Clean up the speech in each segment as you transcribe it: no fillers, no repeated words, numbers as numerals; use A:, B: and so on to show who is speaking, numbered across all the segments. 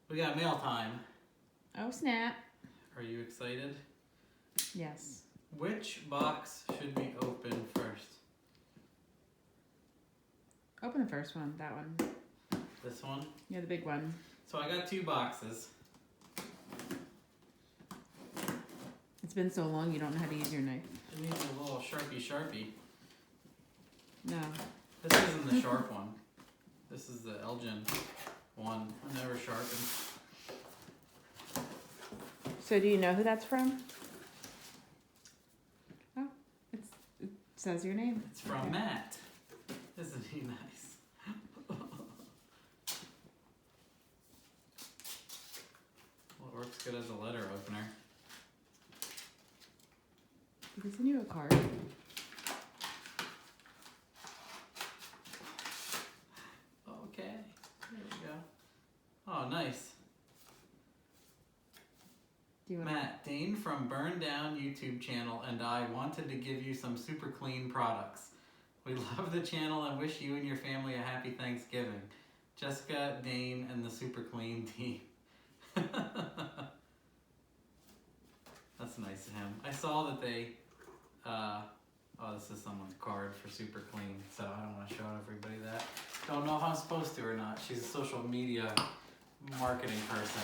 A: We got mail time.
B: Oh, snap.
A: Are you excited?
B: Yes.
A: Which box should we open first?
B: Open the first one, that one.
A: This one?
B: Yeah, the big one.
A: So I got 2 boxes.
B: It's been so long you don't know how to use your knife.
A: It needs a little sharpie.
B: No.
A: This isn't the sharp one. This is the Elgin one. I never sharpened.
B: So do you know who that's from? Oh, it says your name.
A: It's from Matt. Isn't he nice? Well, it works good as a letter opener.
B: Did he send you a card?
A: Okay, there we go. Oh, nice.
B: Do you want
A: Matt, Dane from Burn Down YouTube channel and I wanted to give you some super clean products. We love the channel and wish you and your family a happy Thanksgiving. Jessica, Dane, and the super clean team. That's nice of him. I saw that they, oh, this is someone's card for super clean, so I don't want to show everybody that. Don't know if I'm supposed to or not. She's a social media marketing person.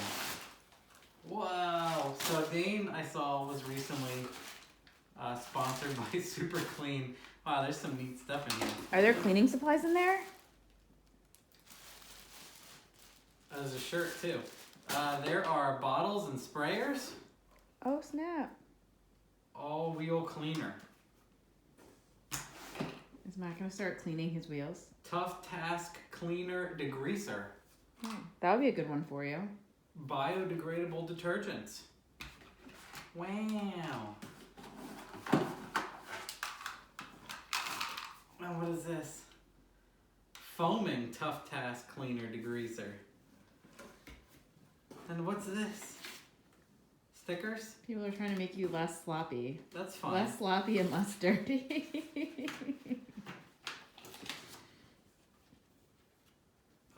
A: Wow! So Dane, I saw, was recently sponsored by Super Clean. Wow, there's some neat stuff in here.
B: Are there cleaning supplies in there?
A: There's a shirt too. There are bottles and sprayers.
B: Oh, snap.
A: All-wheel cleaner.
B: Is Matt going to start cleaning his wheels?
A: Tough Task Cleaner Degreaser.
B: Oh, that would be a good one for you.
A: Biodegradable detergents. Wow. Now what is this? Foaming Tough Task Cleaner Degreaser. And what's this? Stickers?
B: People are trying to make you less sloppy.
A: That's fine.
B: Less sloppy and less dirty.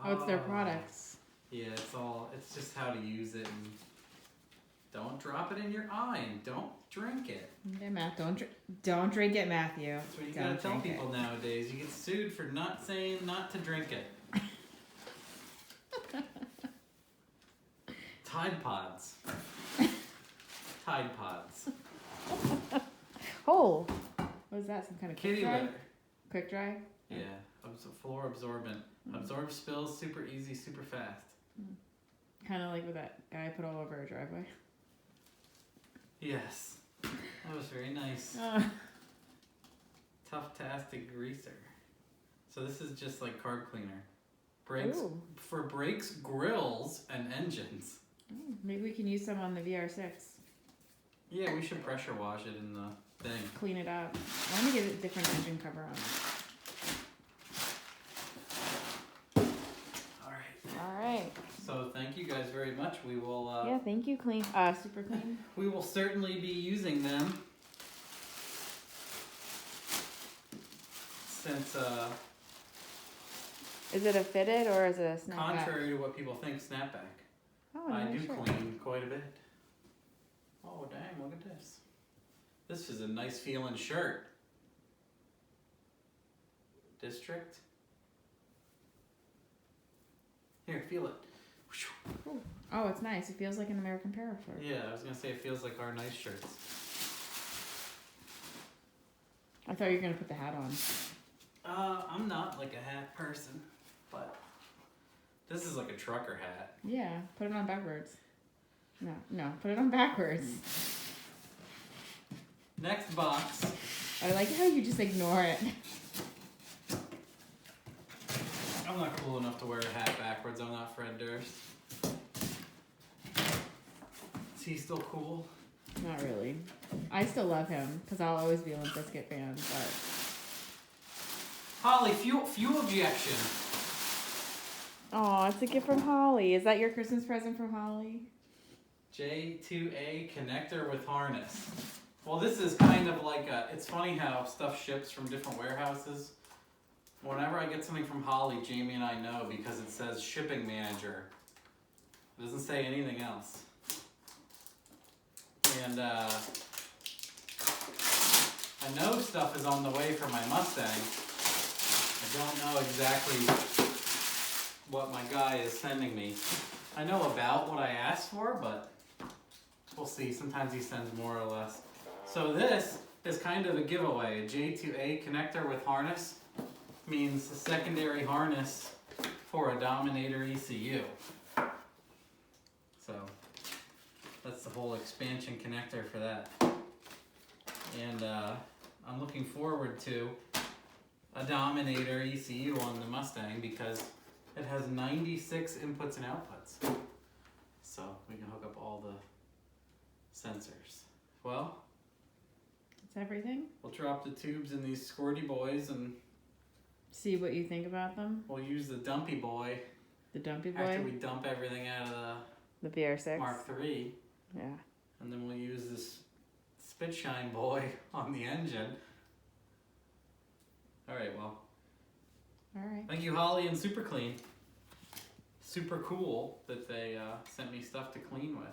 B: Oh, it's their products.
A: Yeah, it's just how to use it, and don't drop it in your eye, and don't drink it.
B: Okay, Matt, don't drink it, Matthew.
A: That's what you gotta tell people nowadays. You get sued for not saying not to drink it. Tide Pods. Tide Pods.
B: Oh, what is that? Some kind of
A: Kitty
B: quick dry?
A: litter.
B: Quick dry?
A: Yeah, floor absorbent. Absorbs spills super easy, super fast.
B: Kind of like what that guy put all over our driveway.
A: Yes, that was very nice. Tough Task Degreaser. So this is just like carb cleaner. Brakes for brakes, grills, and engines.
B: Maybe we can use some on the VR6.
A: Yeah, we should pressure wash it in the thing.
B: Clean it up. I want to get a different engine cover on it.
A: All right. So thank you guys very much. We will.
B: Yeah, thank you, Super Clean.
A: We will certainly be using them. Since
B: is it a fitted or is it a snapback?
A: contrary to what people think, snapback.
B: Oh,
A: I
B: nice
A: do
B: shirt.
A: clean quite a bit. Oh dang! Look at this. This is a nice feeling shirt. District. Here, feel it.
B: Ooh. Oh, it's nice. It feels like an American Paracord.
A: Yeah, I was gonna say it feels like our nice shirts.
B: I thought you were gonna put the hat on.
A: I'm not like a hat person, but this is like a trucker hat.
B: Yeah, put it on backwards. No, put it on backwards.
A: Next box.
B: I like how you just ignore it.
A: I'm not cool enough to wear a hat backwards. I'm not Fred Durst. Is he still cool?
B: Not really. I still love him because I'll always be a Limp Bizkit fan. But
A: Holly, fuel ejection.
B: oh, it's a gift from Holly. Is that your Christmas present from Holly?
A: J2A connector with harness. Well, this is kind of like it's funny how stuff ships from different warehouses. Whenever I get something from Holly, Jamie and I know because it says shipping manager. It doesn't say anything else. And I know stuff is on the way for my Mustang. I don't know exactly what my guy is sending me. I know about what I asked for, but we'll see. Sometimes he sends more or less. So this is kind of a giveaway. A J2A connector with harness means a secondary harness for a Dominator ECU. So that's the whole expansion connector for that. And I'm looking forward to a Dominator ECU on the Mustang because it has 96 inputs and outputs. So we can hook up all the sensors. Well,
B: That's everything.
A: we'll drop the tubes in these squirty boys and
B: See what you think about them.
A: we'll use the dumpy boy
B: The dumpy
A: after
B: boy.
A: we dump everything out of
B: The BR6.
A: the Mark III.
B: Yeah.
A: And then we'll use this spit shine boy on the engine. Alright, well,
B: All right.
A: thank you Holley and Superclean. Super cool that they sent me stuff to clean with.